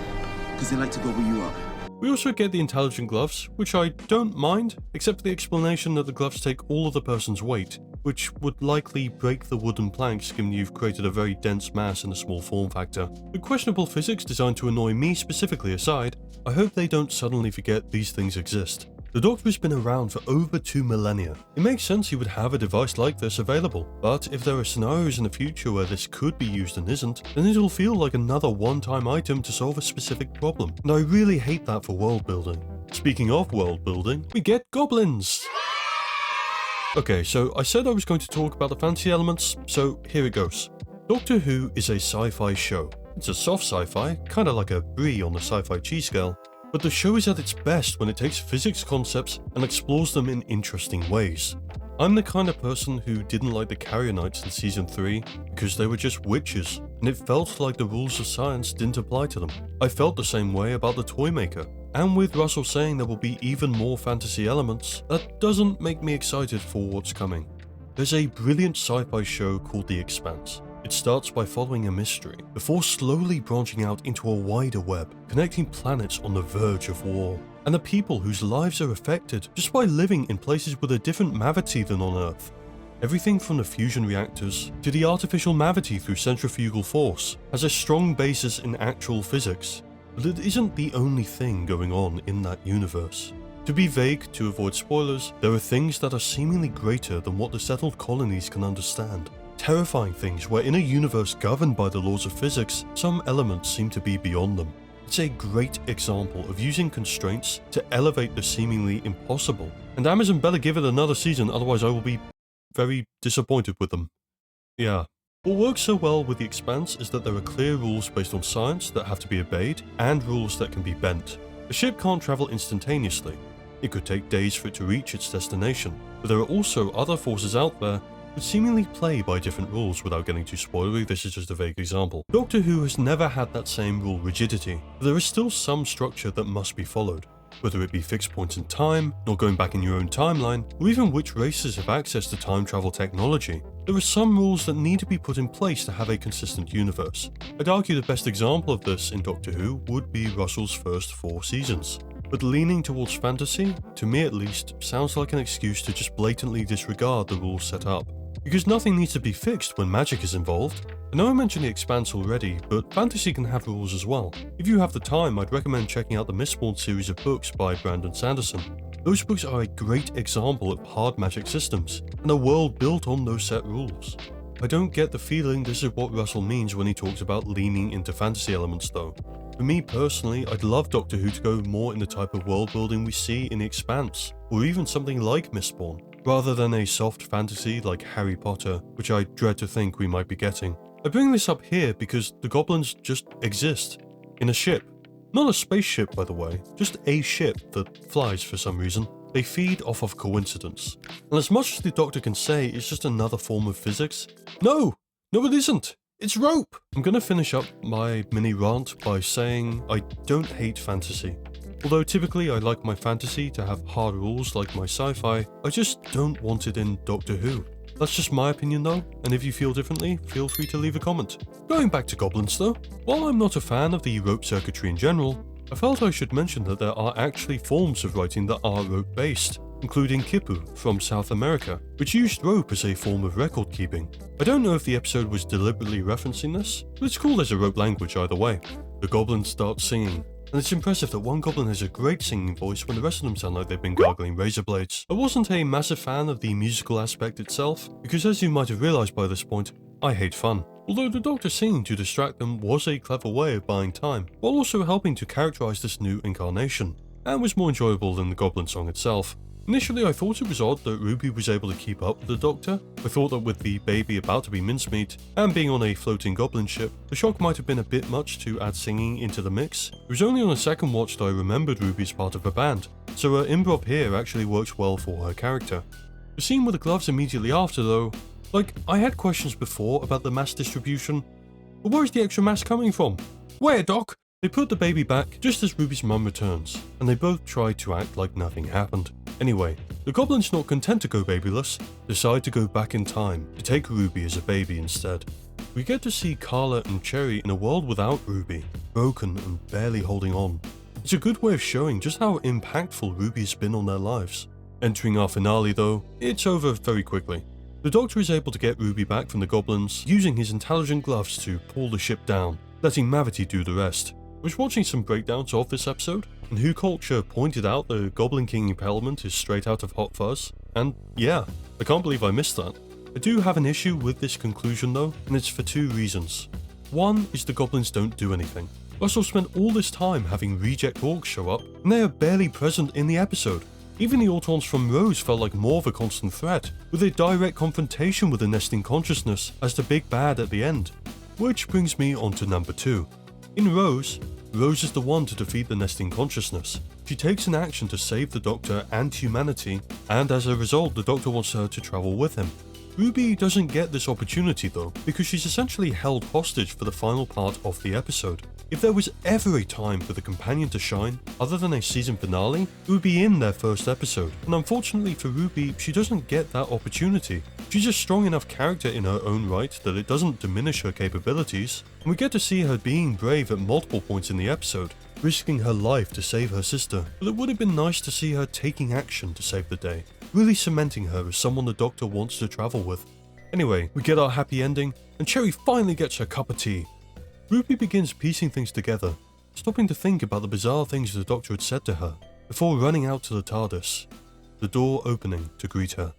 Because they like to gobble you up. We also get the intelligent gloves, which I don't mind, except for the explanation that the gloves take all of the person's weight, which would likely break the wooden planks given you've created a very dense mass in a small form factor. The questionable physics designed to annoy me specifically aside, I hope they don't suddenly forget these things exist. The Doctor has been around for over 2 millennia. It makes sense he would have a device like this available, but if there are scenarios in the future where this could be used and isn't, then it'll feel like another one-time item to solve a specific problem, and I really hate that for world building. Speaking of world building, we get goblins! Okay, so I said I was going to talk about the fantasy elements, so here it goes. Doctor Who is a sci-fi show. It's a soft sci-fi, kinda like a brie on the sci-fi cheese scale, but the show is at its best when it takes physics concepts and explores them in interesting ways. I'm the kind of person who didn't like the Carrier Knights in Season 3 because they were just witches, and it felt like the rules of science didn't apply to them. I felt the same way about the Toymaker, and with Russell saying there will be even more fantasy elements, that doesn't make me excited for what's coming. There's a brilliant sci-fi show called The Expanse. It starts by following a mystery, before slowly branching out into a wider web, connecting planets on the verge of war, and the people whose lives are affected just by living in places with a different mavity than on Earth. Everything from the fusion reactors to the artificial mavity through centrifugal force has a strong basis in actual physics, but it isn't the only thing going on in that universe. To be vague to avoid spoilers, there are things that are seemingly greater than what the settled colonies can understand. terrifying things where in a universe governed by the laws of physics, some elements seem to be beyond them. It's a great example of using constraints to elevate the seemingly impossible, and Amazon better give it another season, otherwise I will be very disappointed with them. Yeah. What works so well with The Expanse is that there are clear rules based on science that have to be obeyed, and rules that can be bent. A ship can't travel instantaneously. It could take days for it to reach its destination, but there are also other forces out there that seemingly play by different rules. Without getting too spoilery, this is just a vague example. Doctor Who has never had that same rule rigidity, but there is still some structure that must be followed. Whether it be fixed points in time, not going back in your own timeline, or even which races have access to time travel technology, there are some rules that need to be put in place to have a consistent universe. I'd argue the best example of this in Doctor Who would be Russell's first 4 seasons. But leaning towards fantasy, to me at least, sounds like an excuse to just blatantly disregard the rules set up. Because nothing needs to be fixed when magic is involved. I know I mentioned The Expanse already, but fantasy can have rules as well. If you have the time, I'd recommend checking out the Mistborn series of books by Brandon Sanderson. Those books are a great example of hard magic systems, and a world built on those set rules. I don't get the feeling this is what Russell means when he talks about leaning into fantasy elements though. For me personally, I'd love Doctor Who to go more in the type of world building we see in The Expanse, or even something like Mistborn, rather than a soft fantasy like Harry Potter, which I dread to think we might be getting. I bring this up here because the goblins just exist, in a ship. Not a spaceship, by the way, just a ship that flies for some reason. They feed off of coincidence. And as much as the Doctor can say it's just another form of physics, no it isn't. It's rope! I'm gonna finish up my mini rant by saying I don't hate fantasy. Although typically I like my fantasy to have hard rules like my sci-fi, I just don't want it in Doctor Who. That's just my opinion though, and if you feel differently, feel free to leave a comment. Going back to goblins though, while I'm not a fan of the rope circuitry in general, I felt I should mention that there are actually forms of writing that are rope based, including Kipu from South America, which used rope as a form of record keeping. I don't know if the episode was deliberately referencing this, but it's cool there's a rope language either way. The goblins start singing, and it's impressive that one goblin has a great singing voice when the rest of them sound like they've been gargling razor blades. I wasn't a massive fan of the musical aspect itself, because as you might have realised by this point, I hate fun. Although the Doctor singing to distract them was a clever way of buying time, while also helping to characterise this new incarnation, and was more enjoyable than the goblin song itself. Initially I thought it was odd that Ruby was able to keep up with the Doctor. I thought that with the baby about to be mincemeat, and being on a floating goblin ship, the shock might have been a bit much to add singing into the mix. It was only on a second watch that I remembered Ruby as part of a band, so her improv here actually works well for her character. The scene with the gloves immediately after though, I had questions before about the mass distribution, but where's the extra mass coming from? Where, Doc? They put the baby back just as Ruby's mum returns, and they both try to act like nothing happened. Anyway, the goblins, not content to go babyless, decide to go back in time to take Ruby as a baby instead. We get to see Carla and Cherry in a world without Ruby, broken and barely holding on. It's a good way of showing just how impactful Ruby has been on their lives. Entering our finale though, it's over very quickly. The Doctor is able to get Ruby back from the goblins using his intelligent gloves to pull the ship down, letting Mavity do the rest. I was watching some breakdowns of this episode, and Who Culture pointed out the Goblin King impalement is straight out of Hot Fuzz, and yeah, I can't believe I missed that. I do have an issue with this conclusion though, and it's for 2 reasons. One is the goblins don't do anything. Russell spent all this time having reject orcs show up, and they are barely present in the episode. Even the Autons from Rose felt like more of a constant threat, with a direct confrontation with the nesting consciousness as the big bad at the end. Which brings me on to number 2. In Rose is the one to defeat the nesting consciousness. She takes an action to save the Doctor and humanity, and as a result the Doctor wants her to travel with him. Ruby doesn't get this opportunity though, because she's essentially held hostage for the final part of the episode. If there was ever a time for the companion to shine, other than a season finale, it would be in their first episode. And unfortunately for Ruby, she doesn't get that opportunity. She's a strong enough character in her own right that it doesn't diminish her capabilities, and we get to see her being brave at multiple points in the episode, risking her life to save her sister. But it would have been nice to see her taking action to save the day, really cementing her as someone the Doctor wants to travel with. Anyway, we get our happy ending, and Cherry finally gets her cup of tea. Ruby begins piecing things together, stopping to think about the bizarre things the Doctor had said to her, before running out to the TARDIS, the door opening to greet her.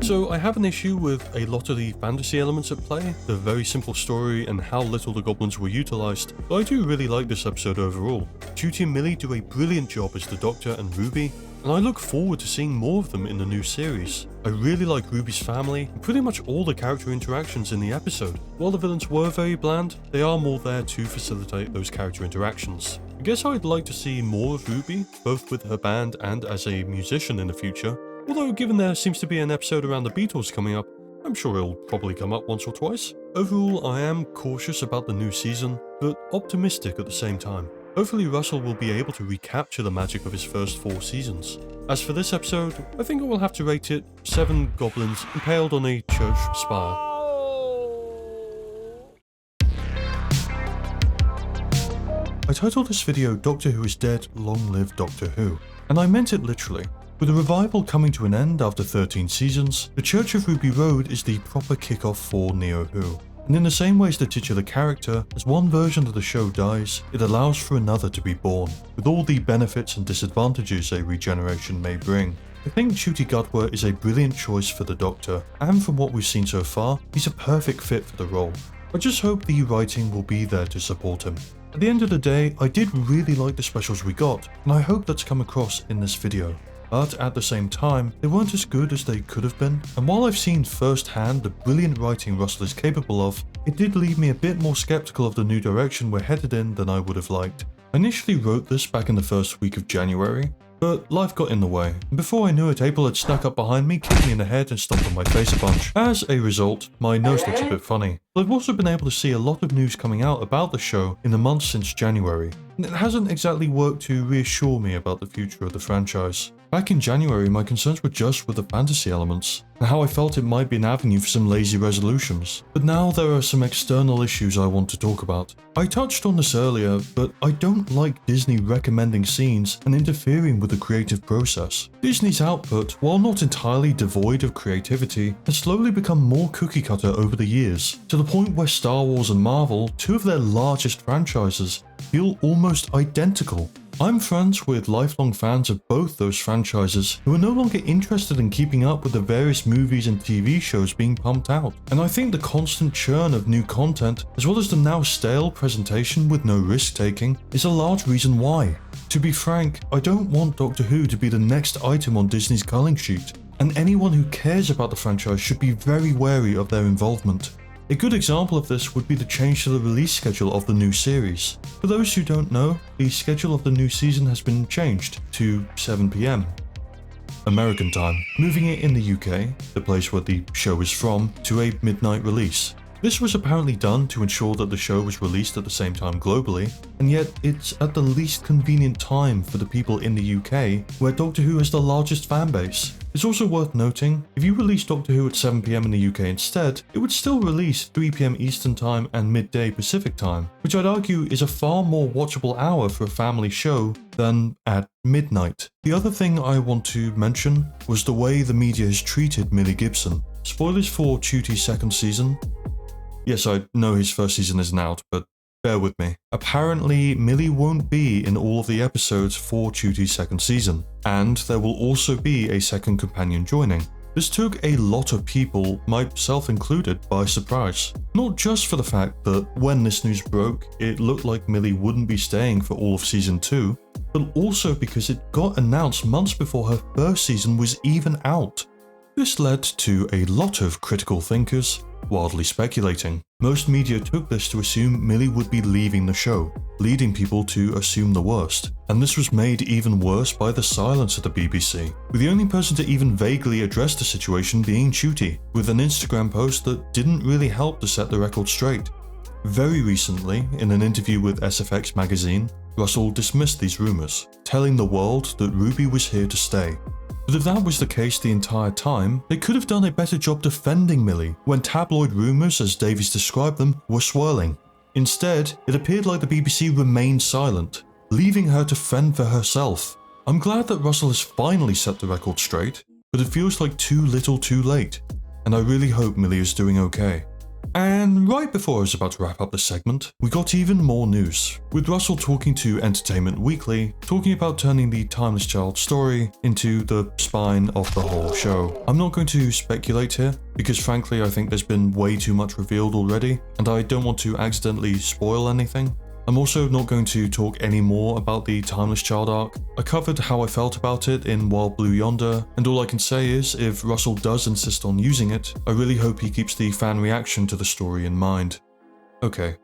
So I have an issue with a lot of the fantasy elements at play, the very simple story and how little the goblins were utilised, but I do really like this episode overall. Ncuti and Millie do a brilliant job as the Doctor and Ruby, and I look forward to seeing more of them in the new series. I really like Ruby's family and pretty much all the character interactions in the episode. While the villains were very bland, they are more there to facilitate those character interactions. I guess I'd like to see more of Ruby, both with her band and as a musician in the future, although given there seems to be an episode around the Beatles coming up, I'm sure it'll probably come up once or twice. Overall, I am cautious about the new season, but optimistic at the same time. Hopefully Russell will be able to recapture the magic of his first 4 seasons. As for this episode, I think I will have to rate it 7 goblins impaled on a church spire. I titled this video Doctor Who is Dead, Long Live Doctor Who, and I meant it literally. With the revival coming to an end after 13 seasons, the Church of Ruby Road is the proper kickoff for Neo Who. And in the same way as the titular character, as one version of the show dies, it allows for another to be born, with all the benefits and disadvantages a regeneration may bring. I think Ncuti Gatwa is a brilliant choice for the Doctor, and from what we've seen so far, he's a perfect fit for the role. I just hope the writing will be there to support him. At the end of the day, I did really like the specials we got, and I hope that's come across in this video. But at the same time, they weren't as good as they could have been, and while I've seen firsthand the brilliant writing Russell is capable of, it did leave me a bit more skeptical of the new direction we're headed in than I would have liked. I initially wrote this back in the first week of January, but life got in the way, and before I knew it, April had snuck up behind me, kicked me in the head and stomped on my face a bunch. As a result, my nose looks a bit funny. But I've also been able to see a lot of news coming out about the show in the months since January, and it hasn't exactly worked to reassure me about the future of the franchise. Back in January, my concerns were just with the fantasy elements, and how I felt it might be an avenue for some lazy resolutions. But now there are some external issues I want to talk about. I touched on this earlier, but I don't like Disney recommending scenes and interfering with the creative process. Disney's output, while not entirely devoid of creativity, has slowly become more cookie cutter over the years, to the point where Star Wars and Marvel, 2 of their largest franchises, feel almost identical. I'm friends with lifelong fans of both those franchises who are no longer interested in keeping up with the various movies and TV shows being pumped out, and I think the constant churn of new content, as well as the now stale presentation with no risk-taking, is a large reason why. To be frank, I don't want Doctor Who to be the next item on Disney's culling sheet, and anyone who cares about the franchise should be very wary of their involvement. A good example of this would be the change to the release schedule of the new series. For those who don't know, the schedule of the new season has been changed to 7 PM American time, moving it in the UK, the place where the show is from, to a midnight release. This was apparently done to ensure that the show was released at the same time globally, and yet it's at the least convenient time for the people in the UK, where Doctor Who has the largest fanbase. It's also worth noting, if you release Doctor Who at 7 PM in the UK instead, it would still release 3 PM Eastern Time and midday Pacific Time, which I'd argue is a far more watchable hour for a family show than at midnight. The other thing I want to mention was the way the media has treated Millie Gibson. Spoilers for Ncuti's second season. Yes, I know his first season isn't out, but bear with me. Apparently, Millie won't be in all of the episodes for Ncuti's second season, and there will also be a second companion joining. This took a lot of people, myself included, by surprise. Not just for the fact that when this news broke, it looked like Millie wouldn't be staying for all of season 2, but also because it got announced months before her first season was even out. This led to a lot of critical thinkers wildly speculating. Most media took this to assume Millie would be leaving the show, leading people to assume the worst. And this was made even worse by the silence of the BBC, with the only person to even vaguely address the situation being Ncuti, with an Instagram post that didn't really help to set the record straight. Very recently, in an interview with SFX magazine, Russell dismissed these rumours, telling the world that Ruby was here to stay. But if that was the case the entire time, they could have done a better job defending Millie when tabloid rumours, as Davies described them, were swirling. Instead, it appeared like the BBC remained silent, leaving her to fend for herself. I'm glad that Russell has finally set the record straight, but it feels like too little too late, and I really hope Millie is doing okay. And right before I was about to wrap up this segment, we got even more news, with Russell talking to Entertainment Weekly, talking about turning the Timeless Child story into the spine of the whole show. I'm not going to speculate here, because frankly I think there's been way too much revealed already, and I don't want to accidentally spoil anything. I'm also not going to talk any more about the Timeless Child arc. I covered how I felt about it in Wild Blue Yonder, and all I can say is, if Russell does insist on using it, I really hope he keeps the fan reaction to the story in mind. Okay,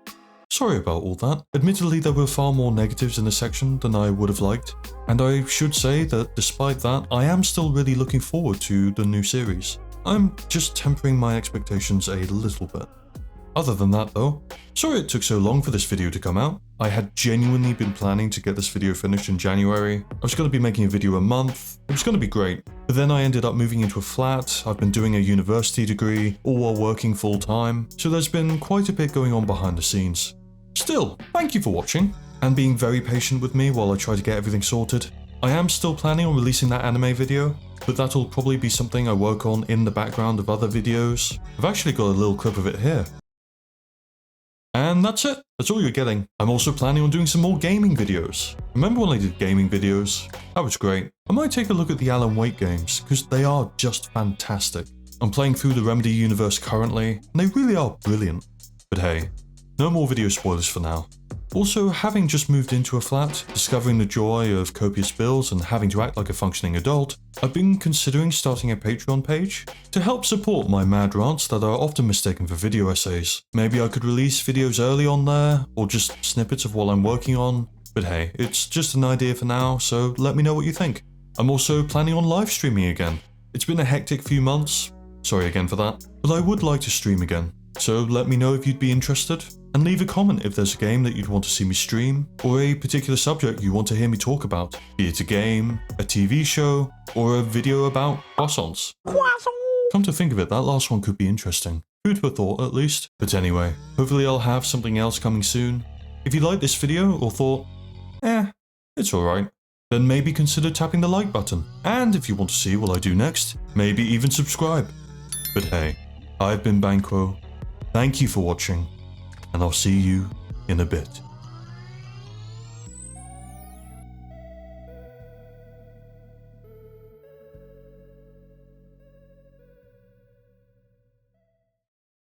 sorry about all that. Admittedly, there were far more negatives in this section than I would have liked, and I should say that despite that, I am still really looking forward to the new series. I'm just tempering my expectations a little bit. Other than that though, sorry it took so long for this video to come out. I had genuinely been planning to get this video finished in January. I was going to be making a video a month. It was going to be great. But then I ended up moving into a flat, I've been doing a university degree, all while working full time, so there's been quite a bit going on behind the scenes. Still, thank you for watching, and being very patient with me while I try to get everything sorted. I am still planning on releasing that anime video, but that'll probably be something I work on in the background of other videos. I've actually got a little clip of it here. And that's it. That's all you're getting. I'm also planning on doing some more gaming videos. Remember when I did gaming videos? That was great. I might take a look at the Alan Wake games, because they are just fantastic. I'm playing through the Remedy universe currently, and they really are brilliant. But hey, no more video spoilers for now. Also, having just moved into a flat, discovering the joy of copious bills and having to act like a functioning adult, I've been considering starting a Patreon page to help support my mad rants that are often mistaken for video essays. Maybe I could release videos early on there, or just snippets of what I'm working on. But hey, it's just an idea for now, so let me know what you think. I'm also planning on live streaming again. It's been a hectic few months, sorry again for that, but I would like to stream again. So let me know if you'd be interested, and leave a comment if there's a game that you'd want to see me stream, or a particular subject you want to hear me talk about, be it a game, a TV show, or a video about croissants. Come to think of it, that last one could be interesting. Food for thought at least. But anyway, hopefully I'll have something else coming soon. If you liked this video or thought, it's alright, then maybe consider tapping the like button. And if you want to see what I do next, maybe even subscribe. But hey, I've been Banquo. Thank you for watching, and I'll see you in a bit.